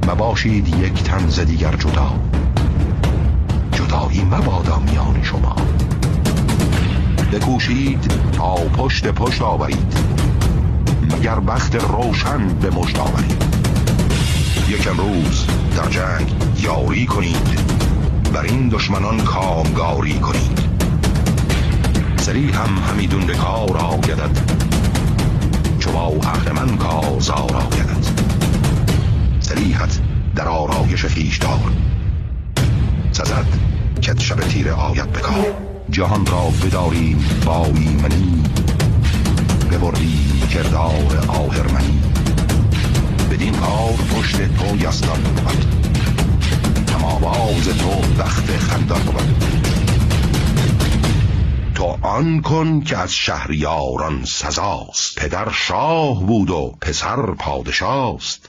مباشید یک تن ز دیگر جدا، جدایی مبادا میان شما. بکوشید تا پشت آورید، مگر بخت روشن به مژد آورید. یک امروز در جنگ یاری کنید، بر این دشمنان کامگاری کنید. سری هم همیدون به کار آیدد، چو با اهرمن کارزار آیدد. سریحت در آرایش خویش دار، سزد کت شب تیره آید بکار. جهان را بداریم با ایمنی، ببردیم کردار آهرمنی. بدین کار پشت تو یزدان بود، هم آواز تو بخت خندان بود. تو آن کن که از شهریاران سزاست، پدر شاه بود و پسر پادشاست.